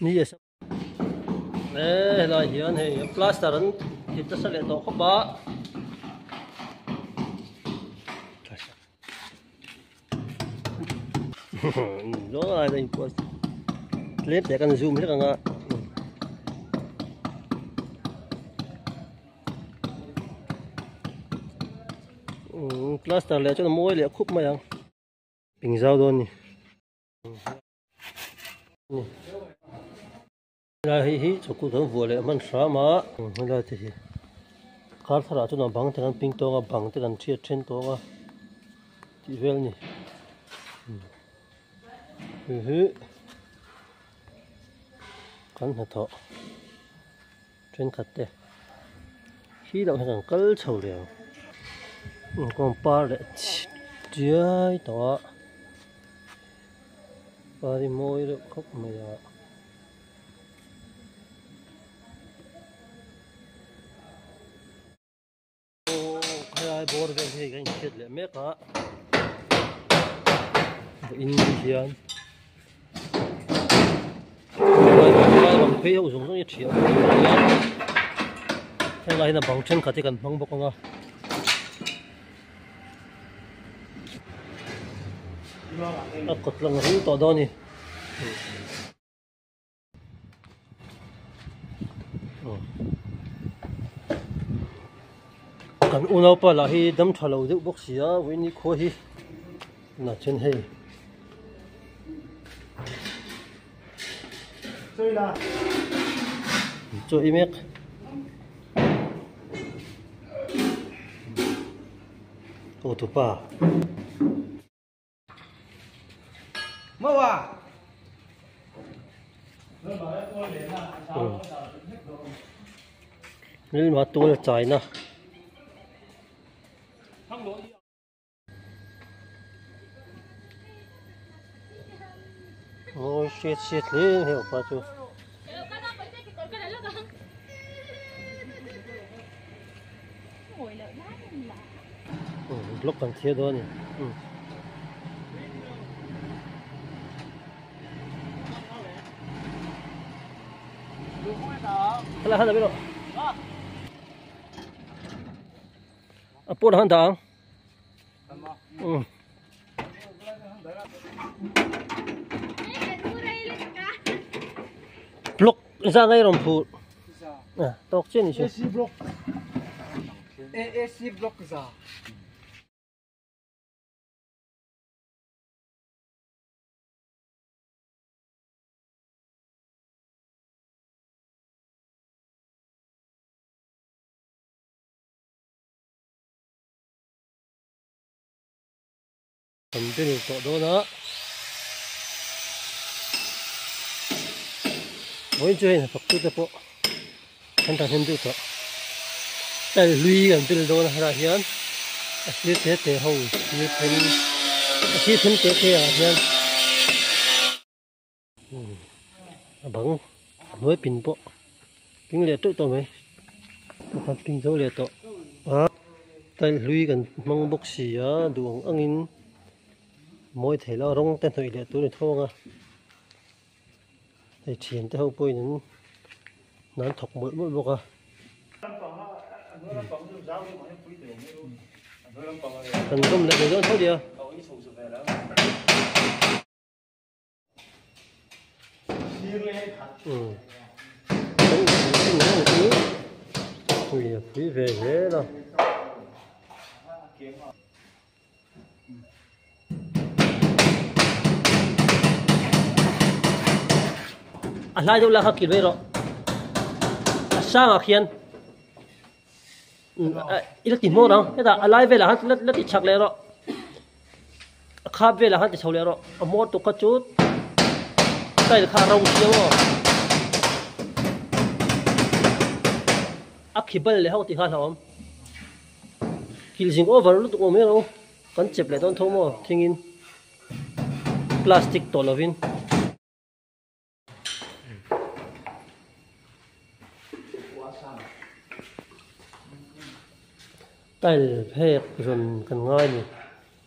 นี่จะเราเห็นพลาสติกนั้นที่จะใส่ตัวเข้าบ้ารู้อะไรได้พอเล็บแต่กันซูมให้กันอ่ะพลาสติกเลยจนมวยเลยคุบมาอย่างปิงเจ้าโดนนี่เราให้จุกุทั้งวัวเลยมันสามารถเราที่ขาดสารจนบังที่กันปิงตัวกับบังที่กันเชียดเช่นตัวกับที่เวลนี่กันหัดเถาะเช่นขัดเตะที่เราให้กันกัลเฉลียวกองปลาเลยเจ้าตัวปลาที่มวยเลยครบไม่ได้โอ้ใครบอร์เวลให้กันเช็ดเลยไม่ก็อินเดียนบางเพย์อุศงต้องยึดเฉียวให้เราเห็นบางเช่นขัดที่กันบางบกงากดลงหูต่อดอนี่กันอุณหภูมิละให้ดำทะเลดูบกเสียวินิโคฮีน่าเช่นให้ช่วยอีเมกโอ้ตุ๊ป่าเมื่อวานนี่มาตัวใจนะโอ้เช็ดเช็ดเลยเหรอป้าจูล็อกกันเทียดนี่อะไรฮะเดี๋ยวไปดูปวดหันด่างบล็อกจะไงรำพูตกเช่นนี้ใช่AC block AC block zaทำเป็นตัวโดนะวันนี้นะพักตัวเปล่าฉันทำให้ดูตัวแต่ลุยกันเป็นโดนะฮะเฮียนอาชีพเตะเขาอาชีพเป็นเตะเฮียนบังน้อยปิ่นเปล่าปิ่งเลี้ยตัวไหมพักปิ่งเจ้าเลี้ยตัวแต่ลุยกันมังบกเสียดวงอังอินมวยเถลาร้องเต้นหอยเลี้ยตัวนี้ท้องไอ้เฉียนเต้าปุ้ยนั้นนั้นถกหมดบอกthành công là được thôi điều quý về thế đâu lại đâu là học kiểu vậy rồi sao mà khiên ít tiền mua đâu, thế là lại về là hắn lát ít chặt lại rồi, khắp về là hắn thì chầu lại rồi, mua tụ có chút, đây là khá rong chiếu rồi, khi bơi lại họ thì hắn hỏng, khi sinh over lúc tụ mấy đâu, còn chụp lại đón thô mà, thiên in, plastic tổ là vin. Tay phê rồi cần ngay này,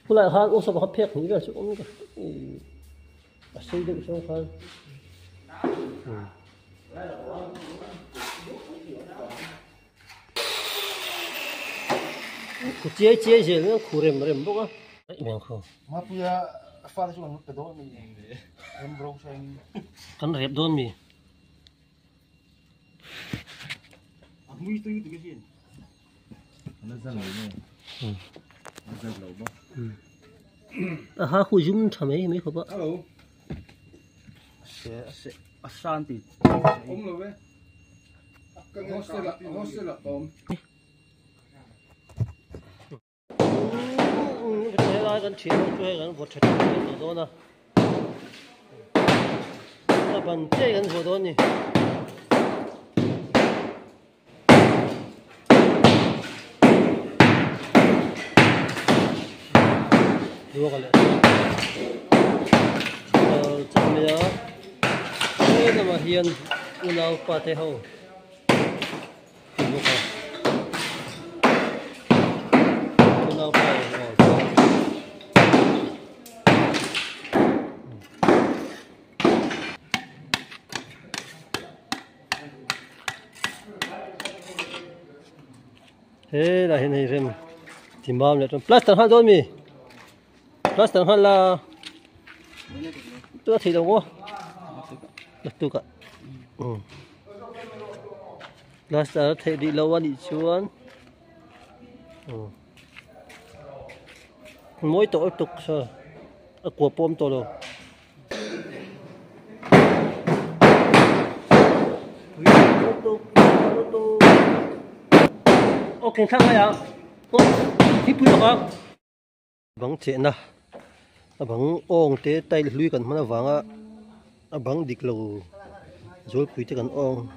hôm nay hắn uống xong hắn phê nghĩ là chỗ xây dựng xong khoan chia chia gì nữa khu rem bốc á miệng không mà bây giờ pha xuống cái đó mình em bông sang kan rep don mi mũi tư từ cái gì nó ra lẩu này nó ra lẩu bốc ha khu zoom thầm ấy mấy không bác hello sẽ Ashanti ôm rồi đấy hostel là ôm thế là gần chuyện chơi gần vượt chạy gần đó nè là bằng chơi gần vượt đó nhỉ đúng không ạ chắc bây giờ đây là mà hiền u nào qua thế hậu đúng không u nào qua thế là hiện nay rem thì mam lại trong plaster hai đôi mi plaster hai là tôi thì đâu có được tu cả plaster thì đi lâu đi chuan mỗi tổ tục sao của pom tổ đâu ok thang này à thì bùi không bằng chuyện na bằng ong té tay lui cần mà vàng á bằng địch lầu rồi bùi té cần ong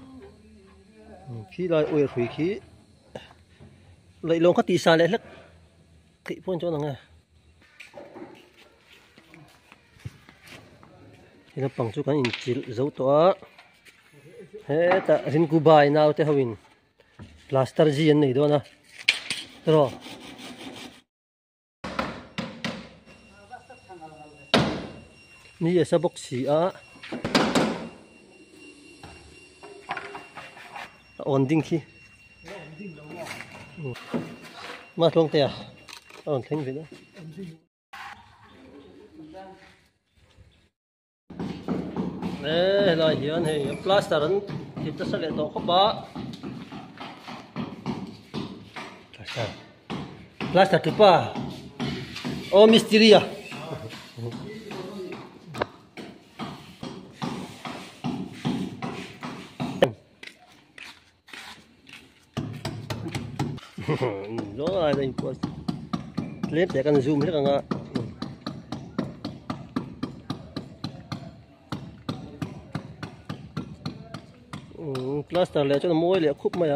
khi lại ôi rồi khi lại lông khát tì xa lại lắc thị phun chỗ nào nghe thì nó bằng chỗ cái chỉ dấu tỏa hết ta hình cú bài nào té hawin plaster gì này đó nè rồiนี่จะบอกสีอ่ะอ่อนดิ้งขี้มาทวงเตียอ่อนทิ้งไปนะเอ้ยลายเหียนเฮ้ยพลาสติกนั้นที่จะใส่ตัวเข้าบ้าพลาสติกถูกป่ะโอ้มิสทีรีอ่ะđó là đây của clip để cần zoom hết cả ngạ plaster lại cho nó môi lại khúc mà